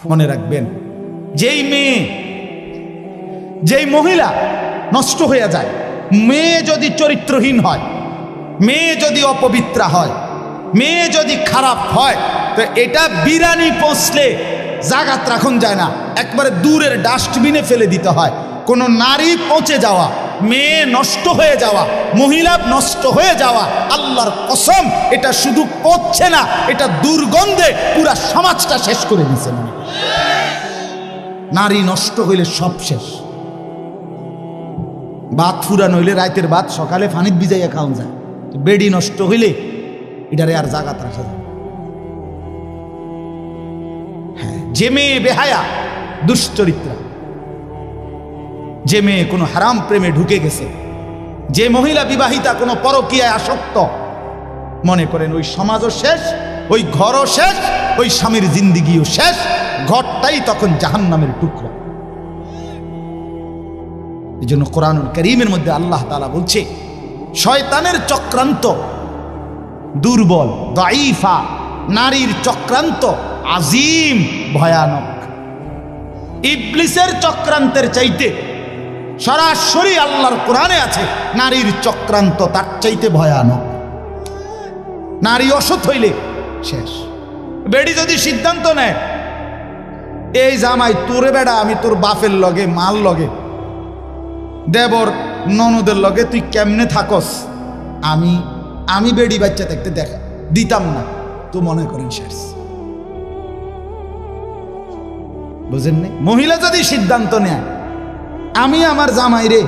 মনে রাখবেন, যেই মেয়ে, যেই মহিলা নষ্ট হয়ে যায়, মেয়ে যদি চরিত্রহীন হয়, মেয়ে যদি অপবিত্রা হয়, মেয়ে যদি খারাপ হয়, তো এটা বিরানি পৌঁছলে জাগাত রাখুন যায় না, একবারে দূরের ডাস্টবিনে ফেলে দিতে হয়। কোনো নারী পচে যাওয়া, মেয়ে নষ্ট হয়ে যাওয়া, মহিলা নষ্ট হয়ে যাওয়া, আল্লাহর কসম এটা শুধু পচছে না, এটা দুর্গন্ধে পুরা সমাজটা শেষ করে দিছে। নারী নষ্ট হইলে সব শেষ। ভাত ফুরানো হইলে রাতের ভাত সকালে পানিত ভিজাইয়া খাওয়া যায়, বেডি নষ্ট হইলে এটারে আর জাগাত রাখা যায়। হ্যাঁ, যে মেয়ে বেহায়া, দুশ্চরিত্রা, যে মেয়ে কোনো হারাম প্রেমে ঢুকে গেছে, যে মহিলা বিবাহিতা কোনো পরকীয়ায় আসক্ত, মনে করেন ওই সমাজও শেষ, ওই ঘরও শেষ, ওই স্বামীর জিন্দিগিও শেষ, ঘরটাই তখন জাহান্নামের টুকরা। এই জন্য কোরআনুল কারীমের মধ্যে আল্লাহ তাআলা বলছে, শয়তানের চক্রান্ত দুর্বল, দাঈফা, নারীর চক্রান্ত আজিম, ভয়ানক। ইবলিসের চক্রান্তের চাইতে সরাসরি আল্লাহর কোরআনে আছে, নারীর চক্রান্ত তার চাইতে ভয়ানক। নারী অসৎ হইলে শেষ। বেডি যদি সিদ্ধান্ত নেয়, এই জামাই তোরে বেড়া, আমি তোর বাপের লগে, মাল লগে, দেবর ননদের লগে তুই কেমনে থাকস, আমি বেডি বাচ্চা দেখতে দেখা দিতাম না, তো মনে করেন শেষ। বুঝেন নাই? মহিলা যদি সিদ্ধান্ত নেয়, আমি আমার জামাইরে,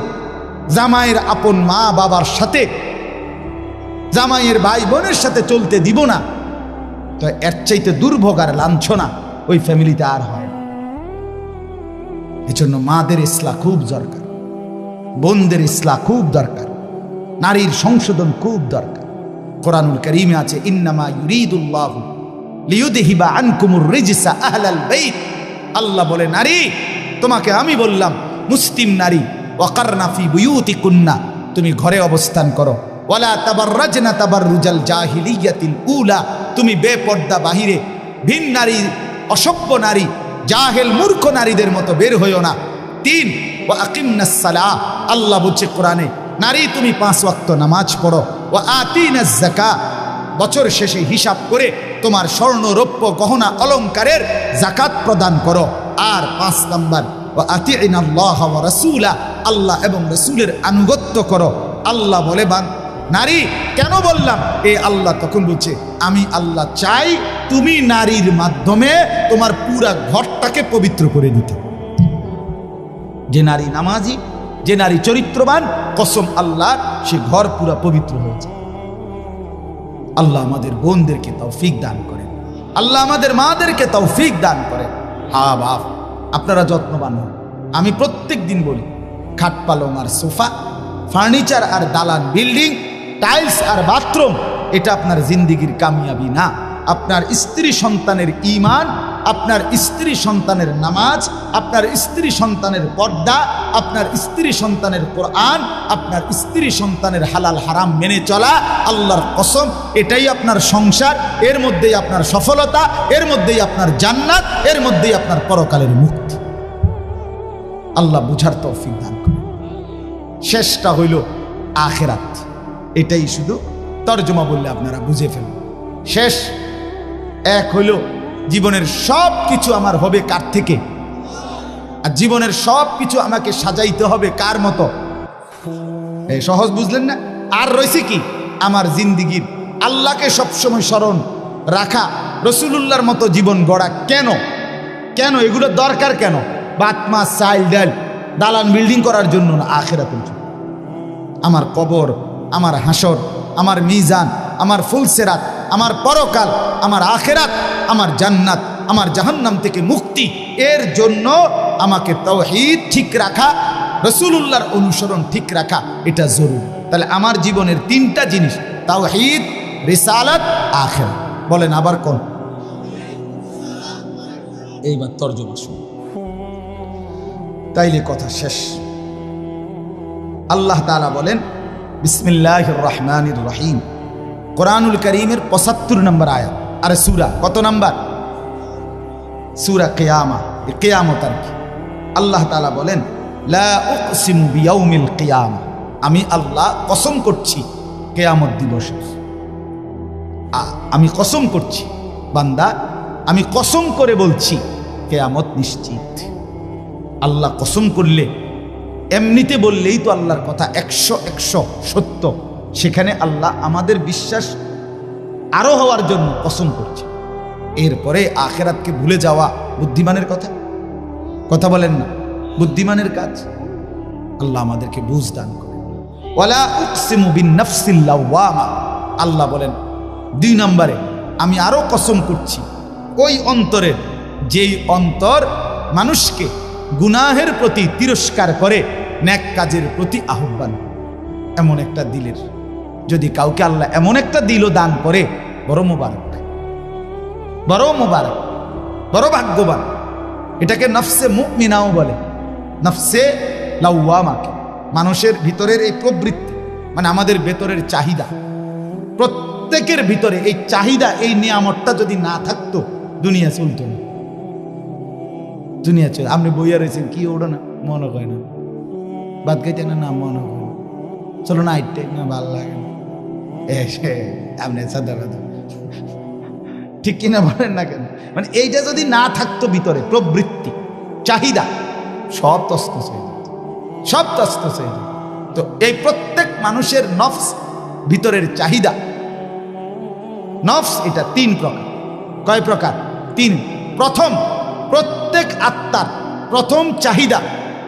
জামাইয়ের আপন মা বাবার সাথে, জামাইয়ের ভাই বোনের সাথে চলতে দিব না, তো এর চাইতে দুর্ভোগ আর লাঞ্ছনা ওই ফ্যামিলিতে আর হয়। এজন্য মাদের ইসলাহ খুব দরকার, বোনদের ইসলাহ খুব দরকার, নারীর সংশোধন খুব দরকার। কোরআনুল কারীমে আছে, ইন্নামা ইউরিদুল্লাহু লিইউযহিবা আনকুমুর রিজসা আহলাল বাইত। আল্লাহ বলে, নারী তোমাকে আমি বললাম, মুসলিম নারী, ওয়াকারনা ফি বুয়ুতিকুন্না, তুমি ঘরে অবস্থান করো, ওয়ালা তাবাররাজনা তাবাররুজাল জাহিলিয়াতিল উলা, তুমি বেপর্দা বাহিরে ভিন নারী, অসভ্য নারী, জাহেল মূর্খ নারীদের মতো বের হইও না। 3, ওয়া আকিমনাস সালাহ, আল্লাহ বলছে কোরআনে, নারী তুমি 5 ওয়াক্ত নামাজ পড়ো, ওয়া আতিনাজ যাকাত, বছর শেষে হিসাব করে তোমার স্বর্ণ রৌপ্য গহনা অলংকারের যাকাত প্রদান করো। আর 5 নাম্বার, ওয়া আতিইনাল্লাহ ওয়া রাসূলা, আল্লাহ এবং রাসূলের আনুগত্য করো। আল্লাহ বলে, নারী কেন বললাম? এই আল্লাহ তখন বলছে, আমি আল্লাহ চাই তুমি নারীর মাধ্যমে তোমার পুরা ঘরটাকে পবিত্র করে দিতে। যে নারী নামাজি, যে নারী চরিত্রবান, কসম আল্লাহ, সে ঘর পুরা পবিত্র হয়েছে। আল্লাহ আমাদের বোনদেরকে তৌফিক দান করেন, আল্লাহ আমাদের মাদেরকে তৌফিক দান করেন। হা বাপ, আপনারা যত্নবান হন। আমি প্রত্যেক দিন বলি, খাট পালং আর সোফা, ফার্নিচার আর দালান বিল্ডিং, টাইলস আর বাথরুম, এটা আপনার জিন্দিগির কামিয়াবি না। আপনার স্ত্রী সন্তানের ঈমান, আপনার স্ত্রী সন্তানের নামাজ, আপনার স্ত্রী সন্তানের পর্দা, আপনার স্ত্রী সন্তানের কোরআন, আপনার স্ত্রী সন্তানের হালাল হারাম মেনে চলা, আল্লাহর কসম এটাই আপনার সংসার, এর মধ্যেই আপনার সফলতা, এর মধ্যেই আপনার জান্নাত, এর মধ্যেই আপনার পরকালের মুক্তি। আল্লাহ বুঝার তৌফিক দান করে। শেষটা হইল আখিরাত, এটাই শুধু তরজমা বললে আপনারা বুঝে ফেলবেন। শেষ এক হইল, জীবনের সব কিছু আমার হবে কার থেকে? আর জীবনের সব কিছু আমাকে সাজাইতে হবে কার মতো? এই সহজ বুঝলেন না? আর রয়েছে কি? আমার জিন্দিগির আল্লাহকে সবসময় স্মরণ রাখা, রসুলুল্লাহর মতো জীবন গড়া। কেন কেন এগুলো দরকার? কেন? ভাত মাছ চাল ডাল দালান বিল্ডিং করার জন্য না, আখিরাতের জন্য। আমার কবর, আমার হাসর, আমার মিজান, আমার ফুলসেরাত, আমার পরকাল, আমার আখিরাত, আমার জান্নাত, আমার জাহান্নাম থেকে মুক্তি, এর জন্য আমাকে তাওহীদ ঠিক রাখা, রাসূলুল্লাহর অনুসরণ ঠিক রাখা, এটা জরুরি। তাহলে আমার জীবনের 3টা জিনিস, তাওহীদ, রিসালাত, আখিরাত। বলেন আবার কোন? এইবার তরজমা শুনুন, তাইলে কথা শেষ। আল্লাহ তাআলা বলেন, বিসমিল্লাহির রহমানির রহিম, কোরআনুল কারীমের 75 নম্বর আয়াত। আরে সূরা কত নাম্বার? সূরা কিয়ামা, কিয়ামত আর কি। আল্লাহ তাআলা বলেন লা উকসিমু বিয়াউমিল কিয়ামা, আমি আল্লাহ কসম করছি কিয়ামত দিবসের। আমি কসম করছি বান্দা, আমি কসম করে বলছি কিয়ামত নিশ্চিত। আল্লাহ কসম করলে, এমনিতে বললেই তো আল্লাহর কথা 100 সত্য। সেখানে আল্লাহ আমাদের বিশ্বাস আরো হওয়ার জন্য কসম করছে। এরপরে আখিরাতকে ভুলে যাওয়া বুদ্ধিমানের কথা বলেন না, বুদ্ধিমানের কাজ। আল্লাহ আমাদেরকে বুঝ দান করেন। ওয়ালা উকসিমু বিন-নাফসিল লাওয়ামা, আল্লাহ বলেন 2 নম্বরে আমি আরো কসম করছি ওই অন্তরের, যেই অন্তর মানুষকে গুনাহের প্রতি তিরস্কার করে, নেক কাজের প্রতি আহ্বান। এমন একটা দিলের যদি কাউকে আল্লাহ এমন একটা দিলও দান করে, বড় মোবারক, বড় মোবারক, বড় ভাগ্যবান। এটাকে নফসে মুমিনাও বলে, নফসে লাওয়ামাকে। মানুষের ভিতরের এই প্রবৃত্তি, মানে আমাদের ভেতরের চাহিদা, প্রত্যেকের ভিতরে এই চাহিদা, এই নিয়ামতটা যদি না থাকতো দুনিয়া চলতো না। দুনিয়া চল, আপনি বইয়া রয়েছেন কি ওড়ো না, মনে হয় না, বাদ খাইতে না মনে হয় না, চলো না আইটে না, ভাল লাগে না, আপনি সাদা কথা ঠিক কিনা বলেন না কেন? মানে এইটা যদি না থাকতো ভিতরে প্রবৃত্তি, চাহিদা, সব তস্তস হয়ে যেত, সব তস্তস হয়ে যেত। তো এই প্রত্যেক মানুষের নফস, ভিতরের চাহিদা, নফস এটা 3 প্রকার। কয় প্রকার? 3। প্রথম, প্রত্যেক আত্মার প্রথম চাহিদা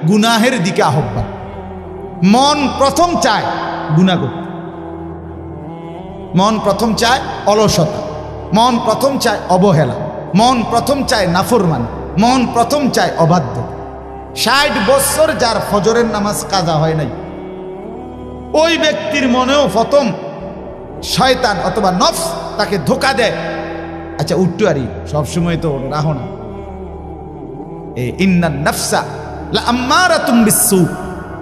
গুনাহের দিকে আহ্বান। মন প্রথম চায় গুনাহ করতে, মন প্রথম চায় অলসতা, মন প্রথম চায় অবহেলা, মন প্রথম চায় নাফরমানি, মন প্রথম চায় অবাধ্য। 60 বছর যার ফজরের নামাজ কাজা হয় নাই, ওই ব্যক্তির মনেও প্রথম শয়তান অথবা নফস তাকে ধোকা দেয়। আচ্ছা উঠতে পারি, সবসময় তো রাহো না। ইন্নান নাফসা লাআম্মারাতুম বিসসু,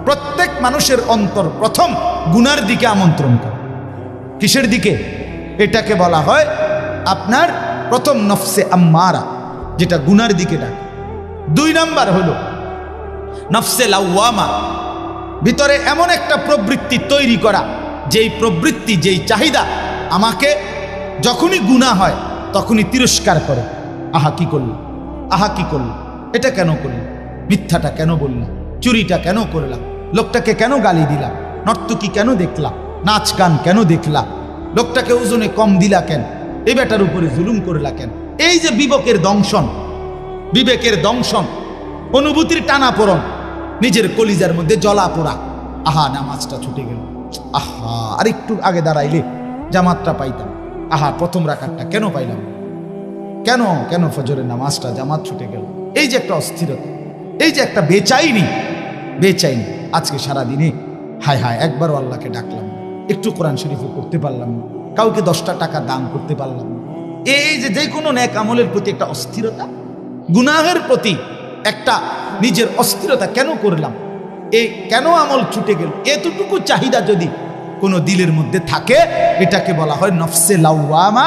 প্রত্যেক মানুষের অন্তর প্রথম গুনার দিকে আমন্ত্রণ করে। কিসের দিকে? এটাকে বলা হয় আপনার প্রথম নফসে আম্মারা, যেটা গুনার দিকে ডাকে। 2 নাম্বার হলো নফসে লাওয়ামা, ভিতরে এমন একটা প্রবৃত্তি তৈরি করা, যেই প্রবৃত্তি, যেই চাহিদা আমাকে যখনই গুনাহ হয় তখনই তিরস্কার করে। আহা কি করল, আহা কি করল, এটা কেন করল, মিথ্যাটা কেন বললাম, চুরিটা কেন করলাম, লোকটাকে কেন গালি দিলাম, নর্তকী কেন দেখলাম, নাচ গান কেন দেখলাম, লোকটাকে ওজনে কম দিলা কেন, এই বেটার উপরে জুলুম করলা কেন। এই যে বিবেকের দংশন, বিবেকের দংশন, অনুভূতির টানাপোড়ন, নিজের কলিজার মধ্যে জ্বলা পোড়া। আহা নামাজটা ছুটে গেল, আহা আর একটু আগে দাঁড়াইলে জামাতটা পাইতাম, আহা প্রথম রাকাতটা কেন পাইলাম, কেন কেন ফজরের নামাজটা জামাত ছুটে গেল। এই যে একটা অস্থিরতা, এই যে একটা বেচাইনি, বেচাইনি। আজকে সারাদিনে হায় হায় একবারও আল্লাহকে ডাকলাম, একটু কোরআন শরীফও করতে পারলাম না, কাউকে 10টা টাকা দান করতে পারলাম না। এই যে কোনো নেক আমলের প্রতি একটা অস্থিরতা, গুনাহের প্রতি একটা নিজের অস্থিরতা, কেন করলাম, এই কেন আমল ছুটে গেল, এতটুকু চাহিদা যদি কোনো দিলের মধ্যে থাকে, এটাকে বলা হয় নফসে লাওয়ামা।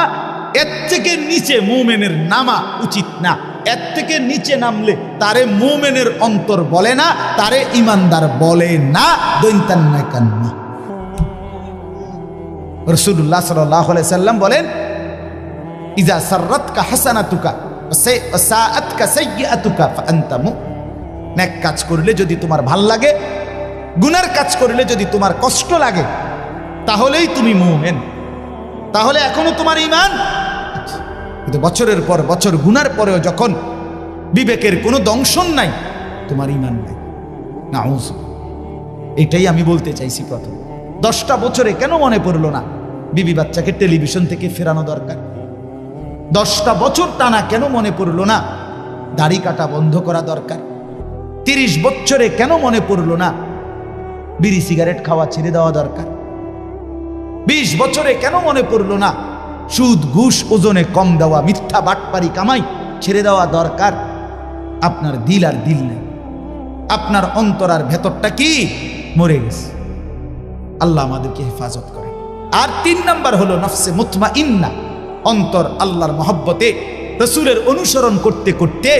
এর থেকে নিচে মুমিনের নামা উচিত না। এর থেকে নিচে নামলে তারে মুমিনের অন্তর বলে না, তারে ইমানদার বলে না। দৈন্তান্না কান্না রাসূলুল্লাহ সাল্লাল্লাহু আলাইহি সাল্লাম বলেন, ইজা সাররাতকা হাসানাতুকা ওয়া সাআতকা সাইয়্যাতুকা ফাআনতা মুমিন। নেক কাজ করলে যদি তোমার ভাল লাগে, গুনার কাজ করলে যদি তোমার কষ্ট লাগে, তাহলেই তুমি মুমিন, তাহলে এখনো তোমার ঈমান। কিন্তু বছরের পর বছর গুনার পরেও যখন বিবেকের কোনো দংশন নাই, তোমার ঈমান নাই। নাউজ, এটাই আমি বলতে চাইছি। প্রথম 10টা বছরে কেন মনে পড়লো না বিবি বাচ্চাকে টেলিভিশন থেকে ফেরানো দরকার? 10টা বছর টানা কেন মনে পড়লো না দাড়ি কাটা বন্ধ করা দরকার? 30 বছরে কেন মনে পড়লো না বিড়ি সিগারেট খাওয়া ছেড়ে দেওয়া দরকার? 20 বছরে কেন মনে পড়লো না সুদ ঘুষ ওজনে কম দেওয়া, মিথ্যা বাটপারি কামাই ছেড়ে দেওয়া দরকার? আপনার দিল আর দিল নেই, আপনার অন্তর আর ভেতরটা কি মরে গেছে। আল্লাহ আমাদেরকে হেফাজত করে। আর 3 নাম্বার হলো নফসে মুতমাইন্না, অন্তর আল্লাহর মহব্বতে রসুলের অনুসরণ করতে করতে,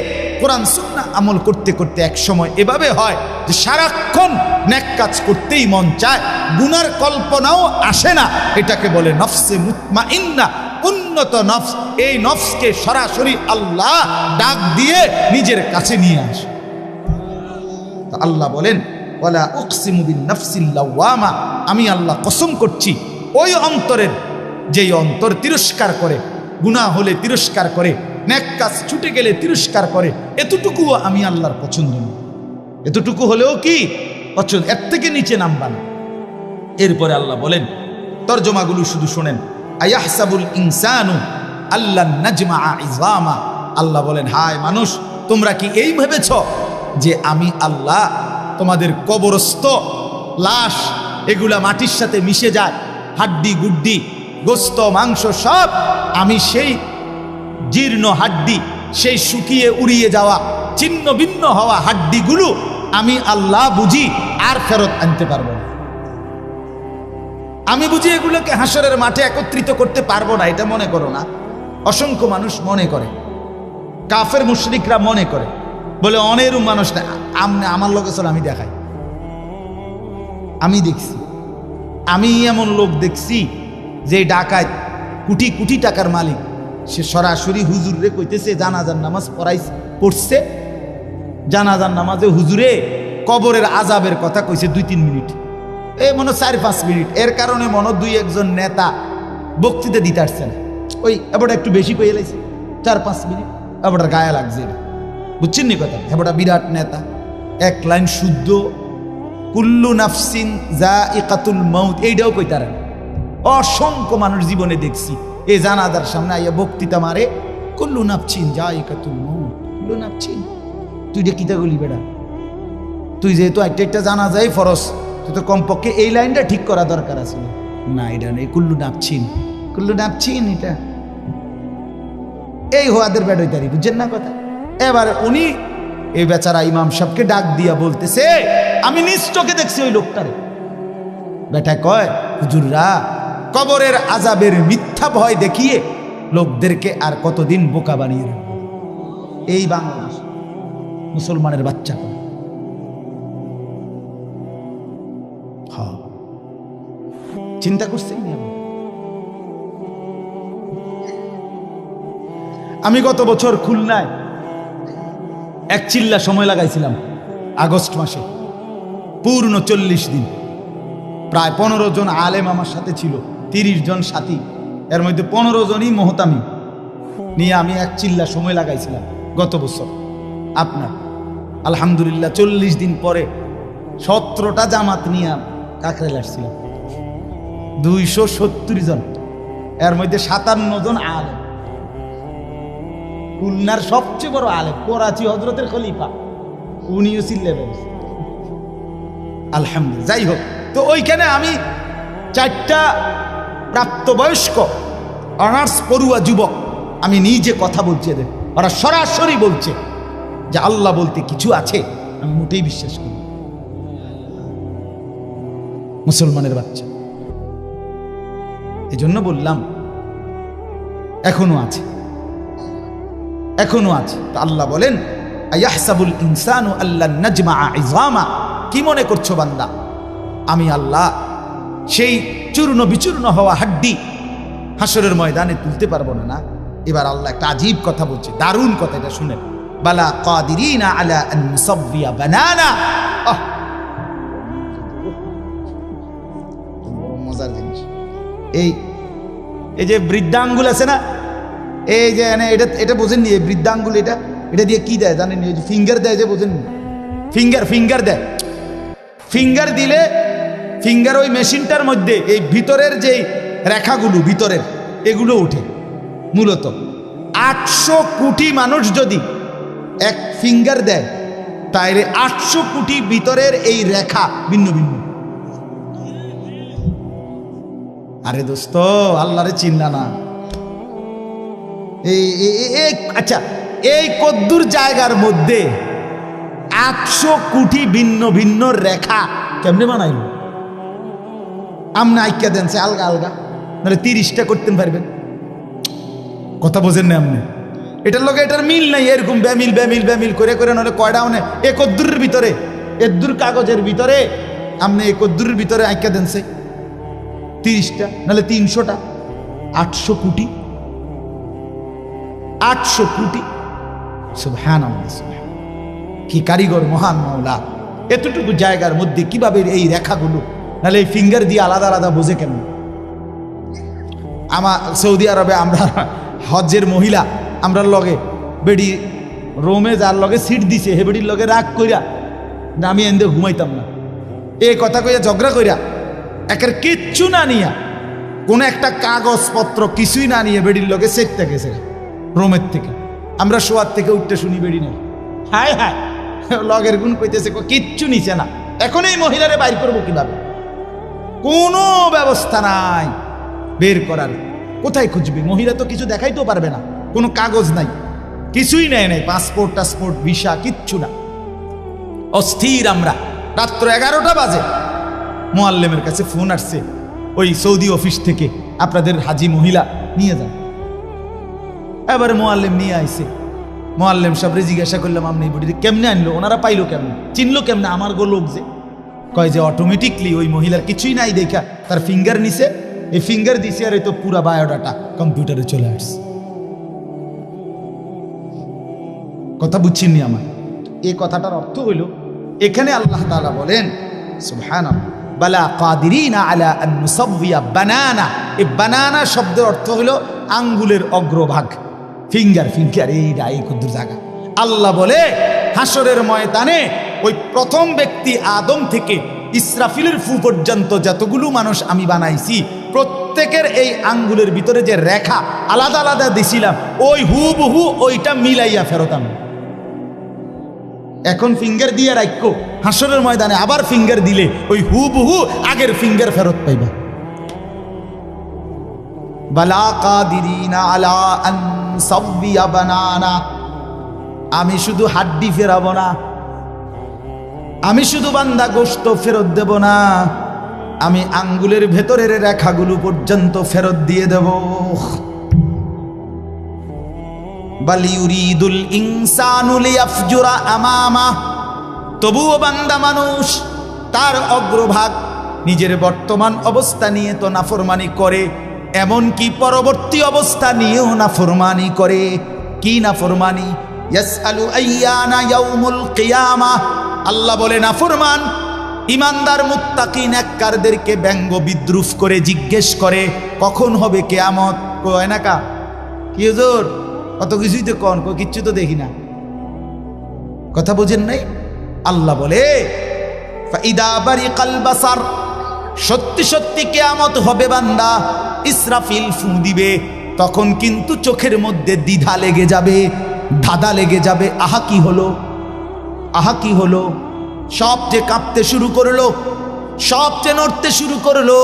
কোরআন সুন্নাহ আমল করতে করতে এক সময় এভাবে হয় যে সারাক্ষণ নেক কাজ করতেই মন চায়, গুনার কল্পনাও আসে না। এটাকে বলে নফসে মুতমাইন্না, উন্নত নফস। এই নফসকে সরাসরি আল্লাহ ডাক দিয়ে নিজের কাছে নিয়ে আসে। তো আল্লাহ বলেন ওয়ালা উকসিমু বিন নাফসিল লাওয়ামা, আমি আল্লাহ কসম করছি ওই অন্তরের, যেই অন্তর তিরস্কার করে, গুনাহ হলে তিরস্কার করে, নেক কাজ ছুটে গেলে তিরস্কার করে। এতটুকুও আমি আল্লাহর পছন্দ না। এতটুকু হলেও কি পছন্দ, এর থেকে নিচে নামবা না। এরপরে আল্লাহ বলেন, তরজমাগুলো শুধু শোনেন, আয়াহসাবুল ইনসানু আল্লান নাজমাআ ইযামা। আল্লাহ বলেন, হায় মানুষ, তোমরা কি এই ভেবেছ যে আমি আল্লাহ তোমাদের কবরস্থ লাশ, এগুলা মাটির সাথে মিশে যায়, হাড্ডি গুড্ডি গোস্ত মাংস সব, আমি সেই জীর্ণ হাড্ডি, সেই শুকিয়ে উড়িয়ে যাওয়া ছিন্ন ভিন্ন হওয়া হাড্ডিগুলো আমি আল্লাহ বুঝি আর ফেরত আনতে পারবো না? আমি বুঝি এগুলোকে হাসরের মাঠে একত্রিত করতে পারবো না? এটা মনে করো না। অসংখ্য মানুষ মনে করে, কাফের মুশরিকরা মনে করে, বলে অনেরও মানুষ না। আমার লোকে চল, আমি দেখাই, আমি দেখছি, আমি এমন লোক দেখছি যে ডাকাত, কোটি কোটি টাকার মালিক, সে সরাসরি হুজুরে কইতেছে জানাজার নামাজ পড়ছে, জানাজার নামাজে হুজুরে কবরের আজাবের কথা কইছে 2-3 মিনিট, এই মনে 4-5 মিনিট। এর কারণে মনে 2-1 নেতা বক্তৃতা দিতে আসছে না, ওই এবার একটু বেশি কয়ে লাইছে, 4-5 মিনিট এবার গায়ে লাগছে। বুঝছেন নি কথা? এবার বিরাট নেতা, এক লাইন শুদ্ধ কুল্লু নাফসিন যায়িকাতুল মাউত, এইটাও কইতারে না। অসংখ্য মানুষ জীবনে দেখছি এই জানাজার সামনে আইয়া বক্তৃতা মারে, কুল্লু নাফসিন যায়িকাতুল মাউত, কুল্লু নাফসিন। তুই যে কিতা গলি বেড়া, তুই যেহেতু একটা জানাজাই ফরজ, তুই তো কমপক্ষে এই লাইনটা ঠিক করা দরকার আছে। না, এটা নেই, কুল্লু নাফসিন, কুল্লু নাফসিন, এটা এই হোয়াদের বেড হইতারি। বুঝছেন না কথা? এবার উনি এই বেচারা ইমাম সাহেবকে ডাক দিয়া বলতেছে, আমি নিজ চোখে দেখছি ওই লোকটারে। বেটা কয়, হুজুররা কবরের আজাবের মিথ্যা ভয় দেখিয়ে লোকদেরকে আর কতদিন বোকা বানিয়ে রাখবে? এই বাংলাদেশ মুসলমানের বাচ্চা। চিন্তা করছেন? আমি গত বছর খুলনায় এক চিল্লা সময় লাগাইছিলাম, আগস্ট মাসে, পূর্ণ 40 দিন। প্রায় 15 জন আলেম আমার সাথে ছিল, 30 জন সাথী, এর মধ্যে 15 জনই মোহতামি নিয়ে আমি এক চিল্লা সময় লাগাইছিলাম গত বছর। আপনার আলহামদুলিল্লাহ 40 দিন পরে 17টা জামাত নিয়ে কাকরাইল আসছিলাম, 270 জন, এর মধ্যে 57 জন আলেম। খুলনার সবচেয়ে বড় আলেম, করাচি হজরতের খলিফা, উনিও চিল্লে বেড়েছে। আলহামদুলিল্লাহ। যাই হোক, তো ওইখানে আমি 4টা প্রাপ্তবয়স্ক অনার্স পড়ুয়া যুবক, আমি নিজে কথা বলছি এদের, ওরা সরাসরি বলছে যে আল্লাহ বলতে কিছু আছে। আমি মোটেই বিশ্বাস করি। মুসলমানের বাচ্চা, এই জন্য বললাম এখনো আছে, এখনো আছে। তো আল্লাহ বলেন, আয়াহসাবুল ইনসানু আল্লান নাজমাআ ইযামা, কি মনে করছো বান্দা আমি আল্লাহ সেই চূর্ণ বিচূর্ণ হওয়া হাড্ডি হাসরের ময়দানে তুলতে পারবো না? এবার আল্লাহ একটা আজীব কথা বলছে, দারুণ কথা, এটা শুনেন। বালা কাদিরিনা আলা আন নুসাব্বিয়া বানানা। মজার জিনিস, এই যে বৃদ্ধাঙ্গুল আছে না, এই যে এটা বোঝেননি? এই বৃদ্ধাঙ্গুল এটা দিয়ে কি দেয় জানেন? এই যে ফিঙ্গার দেয়, যে বোঝেননি? ফিঙ্গার দেয়। ফিঙ্গার দিলে ফিঙ্গার ওই মেশিনটার মধ্যে এই ভিতরের যে রেখাগুলো ভিতরের এগুলো ওঠে। মূলত 800 কোটি মানুষ যদি এক ফিঙ্গার দেয়, তাইলে 800 কোটি ভিতরের এই রেখা ভিন্ন ভিন্ন। আরে দোস্ত, আল্লাহরে চিন্তা না। আচ্ছা, এই কদ্দুর জায়গার মধ্যে 800 কোটি ভিন্ন ভিন্ন রেখা কেমনে বানাইল? আমনে আইকা দেন আলগা আলগা, নাহলে 30টা করতে পারবেন। কথা বোঝেন না আপনি? এটার লগে এটার মিল নাই, এরকম বেমিল বেমিল বেমিল করে করে নলে কয়টা মানে একদ্দুরের ভিতরে, একদ্দুর কাগজের ভিতরে আপনি একদ্দুরের ভিতরে আঁকা দেন সে 30টা নাহলে 300টা, 800 কোটি, 800 কোটি। সুবহানাল্লাহ, কি কারিগর মহান মাওলা! এতটুকু জায়গার মধ্যে কিভাবে এই রেখাগুলো, নাহলে এই ফিঙ্গার দিয়ে আলাদা আলাদা বোঝে কেমন? আমার সৌদি আরবে আমরা হজ্জের মহিলা আমরা লগে বেডি রোমে যার লগে সিট দিছে হে বেডির লগে রাগ কইরা না আমি এন্দে ঘুমাইতাম না, এই কথা কইয়া ঝগড়া কইরা একের কিচ্ছু না নিয়া, কোনো একটা কাগজপত্র কিছুই না নিয়ে বেডির লগে সেটতে গেছে রোমের থেকে। আমরা শোয়ার থেকে উঠতে শুনি বেডি নেই, হায় হায় লগের গুণ কইতেছে কিচ্ছু নিছে না। এখন এই মহিলারে বাইর করবো কিভাবে? কোনো ব্যবস্থা নাই বের করার। কোথায় খুঁজবে? মহিলা তো কিছু দেখাইতেও পারবে না, কোনো কাগজ নাই, কিছুই নেয় নাই, পাসপোর্ট টাসপোর্ট ভিসা কিচ্ছু না। অস্থির আমরা। রাত্র 11টা বাজে মোয়াল্লেমের কাছে ফোন আসছে ওই সৌদি অফিস থেকে, আপনাদের হাজি মহিলা নিয়ে যান। এবারে মোয়াল্লেম নিয়ে আইছে। মোয়াল্লেম সাহেবরে জিজ্ঞাসা করলাম আপনি এই বডিতে কেমনে আনলো, ওনারা পাইলো কেমনে, চিনলো কেমনে? আমার গো লোক যে কয় যে অটোমেটিকলি ওই মহিলার কিছুই নাই দেখা তার ফিঙ্গার নিছে, এই ফিঙ্গার দিছে আর এই তো পুরা বায়োডাটা কম্পিউটারে চলে আসছে। কথা বুঝছেননি আমার? এই কথাটার অর্থ হইল এখানে আল্লাহ তাআলা বলেন সুবহানাল্লাহ, বালা কাদিরিনা আলা আন নুসাওয়িয়া বানানা। এই বানানা শব্দের অর্থ হইল আঙ্গুলের অগ্রভাগ, ফিঙ্গার। ফিঙ্গার এই কুদ্দুর জায়গা। আল্লাহ বলে হাসরের ময়দানে ওই প্রথম ব্যক্তি আদম থেকে ইসরাফিলের ফু পর্যন্ত যতগুলো মানুষ আমি বানাইছি, প্রত্যেকের এই আঙ্গুলের ভিতরে যে রেখা আলাদা আলাদা দিছিলাম, ওই হুবহু ওইটা মিলাইয়া ফেরত আমি। এখন ফিঙ্গার দিয়ে রাখো, হাসরের ময়দানে আবার ফিঙ্গার দিলে ওই হুবহু আগের ফিঙ্গার ফেরত পাইবা। বালা কাদিরিনা আলা আন নুসাওয়িয়া বানানা। আমি শুধু হাড্ডি ফেরাবো না, আমি শুধু বান্দা গোশত ফেরত দেব না, আমি আঙ্গুলের ভেতরের রেখাগুলো পর্যন্ত ফেরত দিয়ে দেব। বাল ইউরিদুল ইনসানু লিয়াফজুরা আমামা। তবুও বান্দা মানুষ তার অগ্রভাগ নিজের বর্তমান অবস্থা নিয়ে তো নাফরমানি করে, এমনকি পরবর্তী অবস্থা নিয়েও নাফরমানি করে। কি নাফরমানি? ইয়াসআলু আইয়ানা ইয়াউমুল কিয়ামাহ। আল্লাহ বলে নাফরমান ইমানদার মুত্তাকি নেককারদেরকে ব্যঙ্গ বিদ্রুপ করে জিজ্ঞেস করে কখন হবে কিয়ামত। কয় না কা কি হুজুর, কত কিছুই তো কোন, কিচ্ছু তো দেখি না। কথা বুঝেন নাই? আল্লাহ বলে ফাইদা বারিকাল বাসার, সত্যি সত্যি কিয়ামত হবে বান্দা। ইসরাফিল ফু দিবে, তখন কিন্তু চোখের মধ্যে দ্বিধা লেগে যাবে, ধাঁধা লেগে যাবে। আহা কি হলো, আহা কি হলো। সব যে কাঁপতে শুরু করলো, সব যে নড়তে শুরু করলো।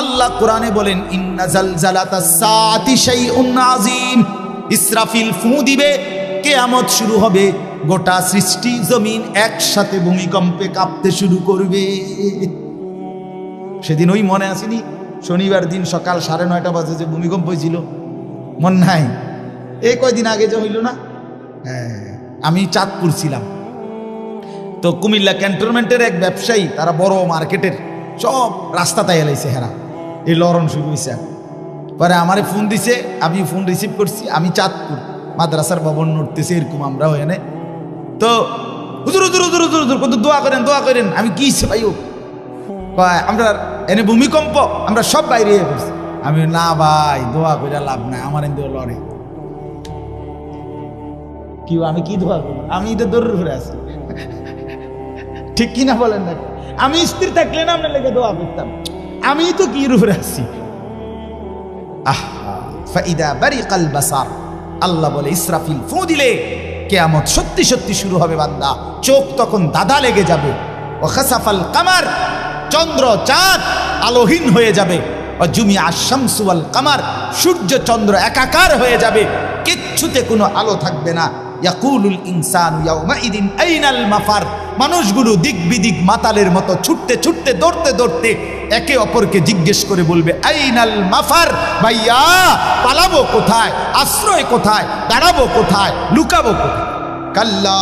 আল্লাহ কোরআনে বলেন ইন্না জালজালাতাস সাআতি শাইউন আযীম। ইসরাফিল ফু দিবে, কিয়ামত শুরু হবে, গোটা সৃষ্টি জমিন একসাথে ভূমিকম্পে কাঁপতে শুরু করবে। সেদিন ওই মনে আসেনি শনিবার দিন সকাল 9:30 বাজে যে ভূমিকম্প হয়েছিল, মন নাই? এই কয়দিন আগে যে হইল না, আমি চাঁদপুর ছিলাম। তো কুমিল্লা ক্যান্টনমেন্টের এক ব্যবসায়ী, তারা বড় মার্কেটের সব রাস্তা তাই এলাইছে হেরা, এই লরণ শুরু হয়েছে। পরে আমারে ফোন দিছে, আমি ফোন রিসিভ করছি। আমি চাঁদপুর মাদ্রাসার ভবন নড়তেছে এরকম আমরা এনে। তো হুজুর হুজুর হুজুর হুজুর হুজুর কত দোয়া করেন, দোয়া করেন। আমি কি ভাই আমরা এনে ভূমিকম্প, আমরা সব বাইরে হয়ে পড়ছি। আমি না ভাই দোয়া করে লাভ নাই, আমার এনে লড়ে কি, আমি কি দোয়া করবো? আমি তো দৌড় ঘুরে আছি, ঠিক কিনা বলেন না? আমি স্ত্রী থাকলে না আপনার লেগে দোয়া করতাম, আমি তো কি রূপে আছি। ফাইদা বারিকাল বাসার, আল্লাহ বলে ইসরাফিল ফু দিলে কিয়ামত সত্যি সত্যি শুরু হবে বান্দা। চোখ তখন দাদা লেগে যাবে। ও খাসাফাল কামার, চন্দ্র চাঁদ আলোহীন হয়ে যাবে। ও জুমিয়া আশ-শামসু ওয়াল কামার, সূর্য চন্দ্র একাকার হয়ে যাবে, কিচ্ছুতে কোনো আলো থাকবে না। ইয়াকুলুল ইনসানু ইয়াউমাইদিন আইনাল মাফার। মানুষগুলো দিক বিদিক মাতালের মতো ছুটতে ছুটতে দৌড়তে দৌড়তে একে অপরকে জিজ্ঞেস করে বলবে আইনাল মাফার, ভাইয়া পালাবো কোথায়, আশ্রয় কোথায়, দাঁড়াবো কোথায়, লুকাবো কোথায়? কাল্লা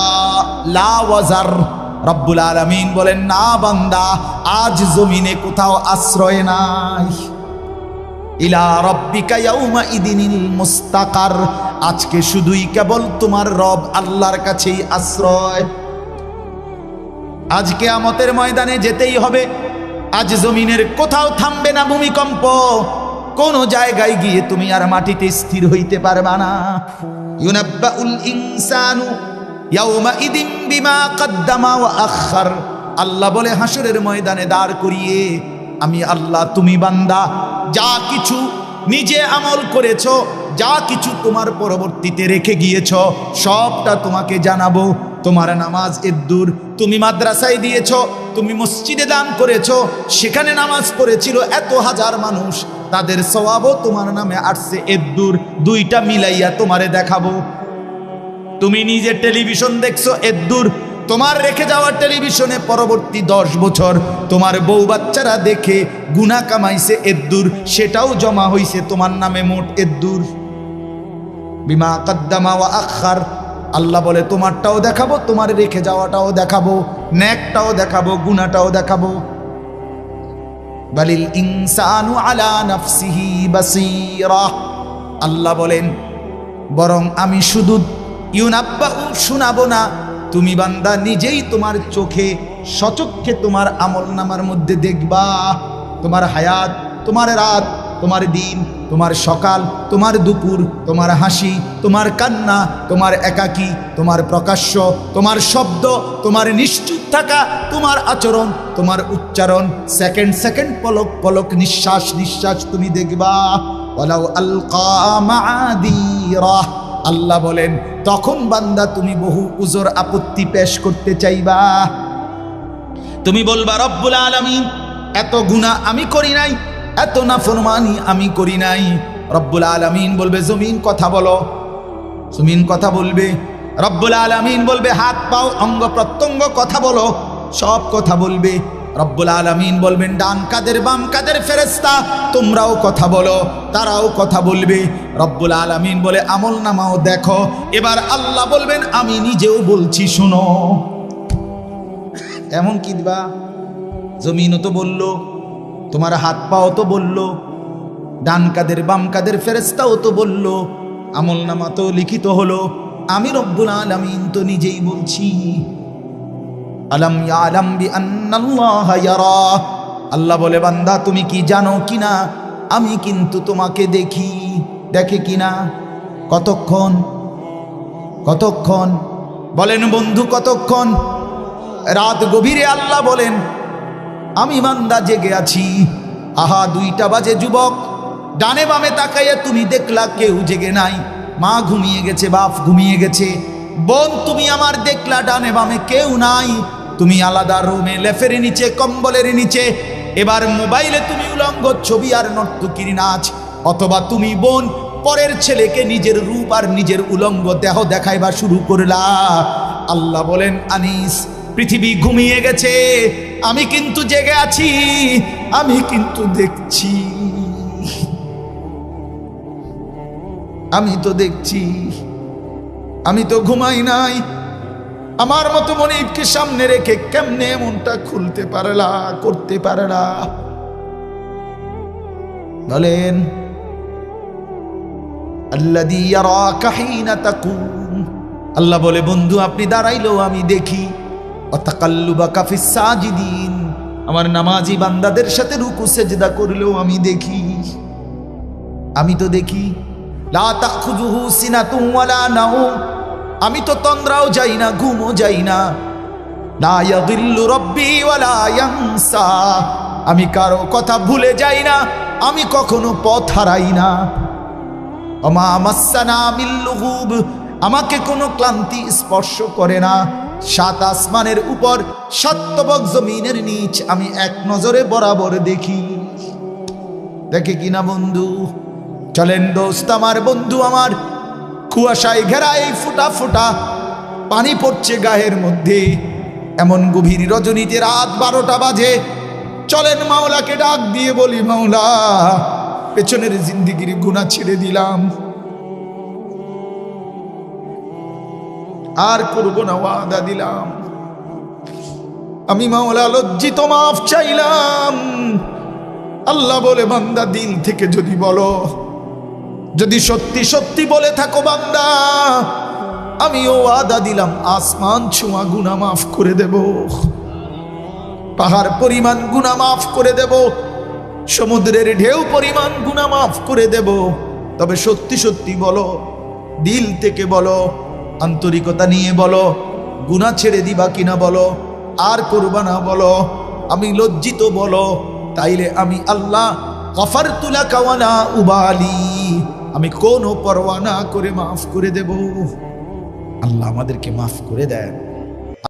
লা ওয়াজার, রব্বুল আলামিন বলেন না বান্দা, আজ জমিনে কোথাও আশ্রয় নাই। ইলা রব্বিকা ইয়াউমাইদিনিল মুস্তাকার, আজকে শুধুই কেবল তোমার রব আল্লাহর কাছেই আশ্রয়। আজ কিয়ামতের ময়দানে যেতেই হবে। আজ জমিনের কোথাও থামবে না ভূমিকম্প, কোন জায়গায় গিয়ে তুমি আর মাটিতে স্থির হইতে পারবা না। ইউনাব্বাউল ইনসানু ইয়াউমাইদিন বিমা কদ্দামা ওয়া আখার, আল্লাহ বলে হাসরের ময়দানে দাঁড় করিয়ে আমি আল্লাহ, তুমি বান্দা যা কিছু নিজে আমল করেছ, যা কিছু তোমার পরবর্তীতে রেখে গিয়েছ, সবটা তোমাকে জানাবো। তোমার নামাজ এদ্দুর, তুমি মাদ্রাসায় দিয়েছ, তুমি মসজিদে দান করেছ, সেখানে নামাজ পড়েছিল এত হাজার মানুষ, তাদের সওয়াবও তোমার নামে আসছে এদ্দুর, দুইটা মিলাইয়া তোমারে দেখাবো। তুমি নিজে টেলিভিশন দেখছো এদ্দুর, তোমার রেখে যাওয়া টেলিভিশনে পরবর্তী 10 বছর তোমার বউ বাচ্চারা দেখে গুনাহ কামাইছে এদ্দুর, সেটাও জমা হইছে তোমার নামে মোট এদ্দুর। বিমা কদ্দামা ওয়া আখার, আল্লাহ বলে তোমারটাও দেখাবো, তোমার রেখে যাওয়াটাও দেখাবো, নেকটাও দেখাবো, গুনাহটাও দেখাবো। বালিল ইনসানু আলা নাফসিহি বাসীরা, আল্লাহ বলেন বরং আমি শুধু ইউনাব্বাউ শোনাবো না, তুমি বান্দা নিজেই তোমার চোখে সচক্ষে তোমার আমলনামার মধ্যে দেখবা। তোমার হায়াত, তোমার রাত, তোমার দিন, তোমার সকাল, তোমার দুপুর, তোমার হাসি, তোমার কান্না, তোমার একাকী, তোমার প্রকাশ্য, তোমার শব্দ, তোমার নিশ্চুপ থাকা, তোমার আচরণ, তোমার উচ্চারণ, সেকেন্ড সেকেন্ড পলক পলক, নিঃশ্বাস নিঃশ্বাস তুমি দেখবা। ওয়ালাউ আলকা মাআদিরা, আল্লাহ বলেন তখন বান্দা তুমি বহু উজর আপত্তি পেশ করতে চাইবা। তুমি বলবা রব্বুল আলামিন এত গুনাহ আমি করি নাই, এত নাফরমানি আমি করি নাই। রব্বুল আলামিন বলবে জমিন কথা বলো, জমিন কথা বলবে। রব্বুল আলামিন বলবে হাত পাও অঙ্গ প্রত্যঙ্গ কথা বলো, সব কথা বলবে। রব্বুল আলামিন বলবেন ডান কাদের বাম কাদের ফেরেশতা তোমরাও কথা বলো, তারাও কথা বলবে। রব্বুল আলামিন বলে আমল নামাও দেখো। এবার আল্লাহ বলবেন আমি নিজেও বলছি শোনো। এমন কি দিবা, জমিনও তো বললো, তোমার হাত পাও তো বললো, ডান কাদের বাম কাদের ফেরেশতাও তো বললো, আমল নামা তো লিখিত হলো, আমি রব্বুল আলামিন তো নিজেই বলছি। আলাম ইয়ালাম বিআন্নাল্লাহা ইয়ারা, আল্লাহ বলে বান্দা তুমি কি জানো কিনা আমি কিন্তু তোমাকে দেখি। দেখে কিনা? কতক্ষণ? কতক্ষণ বলেন বন্ধু, কতক্ষণ? রাত গভীরে আল্লাহ বলেন আমি বান্দা জেগে আছি। আহা 2টা বাজে যুবক, ডানে বামে তাকাইয়া তুমি দেখলা কেউ জেগে নাই। মা ঘুমিয়ে গেছে, বাপ ঘুমিয়ে গেছে, বোন তুমি আমার দেখলা ডানে বামে কেউ নাই। তুমি আলাদা রুমে লেফের নিচে কম্বলের নিচে, এবার মোবাইলে তুমি উলঙ্গ ছবি আর নর্তকীর নাচ, অথবা তুমি বোন পরের ছেলেকে নিজের রূপ আর নিজের উলঙ্গ দেহ দেখাইবা শুরু করলা। আল্লাহ বলেন আনিস পৃথিবী ঘুমিয়ে গেছে, আমি কিন্তু জেগে আছি, আমি কিন্তু দেখছি, আমি তো দেখছি, আমি তো ঘুমাই নাই। আমার মতো মনিবকে সামনে রেখে কেমনে মনটা খুলতে পারলা, করতে পারলা বলেন? আল্লাযী ইয়ারাকা হিনা তাকুম, আল্লাহ বলে বন্ধু আপনি দাঁড়াইলেও আমি দেখি। ওয়া তাকাল্লুবাকা ফিস সাজিদিন, আমার নামাজি বান্দাদের সাথে রুকু সেজদা করলেও আমি দেখি, আমি তো দেখি। লা তাখুযুহু সিনাতুন ওয়ালা নাওম, আমি তো তন্দ্রাও যাই না, ঘুমও যাই না। লা ইয়াযিল্লু রাব্বি ওয়ালা ইয়ানসা, আমি কারো কথা ভুলে যাই না, আমি কখনো পথ হারাই না। ওমা মাসসানা মিন লুগুব, আমাকে কোনো ক্লান্তি স্পর্শ করে না। 7 আসমানের উপর 7 তবক জমিনের নিচ আমি এক নজরে বরাবর দেখি। দেখে কিনা বন্ধু? চলেন দোস্ত আমার, বন্ধু আমার, কুয়াশায় ঘেরা এই ফুটা ফুটা পানি পড়ছে গায়ের মধ্যে। এমন গভীর রজনীতে রাত 12টা বাজে। চলেন মাওলাকে ডাক দিয়ে বলি, মাওলা পেছনের জিন্দিগির গুনাহ ছেড়ে দিলাম, আর করব না, ওয়াদা দিলাম। আমি মাওলা লজ্জিত, মাফ চাইলাম। আল্লাহ বলে, বান্দা দিল থেকে যদি বলো, যদি সত্যি সত্যি বলে থাকো বান্দা, আমিও ওয়াদা দিলাম আসমান ছোঁয়া গুনাহ মাফ করে দেব, পাহাড় পরিমাণ গুনাহ মাফ করে দেব, সমুদ্রের ঢেউ পরিমাণ গুনাহ মাফ করে দেব। তবে সত্যি সত্যি বলো, দিল থেকে বলো, আন্তরিকতা নিয়ে বলো, গুনাহ ছেড়ে দিবা কিনা বলো, আর করবা না বলো, আমি লজ্জিত বলো, তাইলে আমি আল্লাহ গফারতু লাকা ওয়ালা উবালি, আমি কোনো পরোয়া না করে মাফ করে দেব। আল্লাহ আমাদেরকে মাফ করে দেন।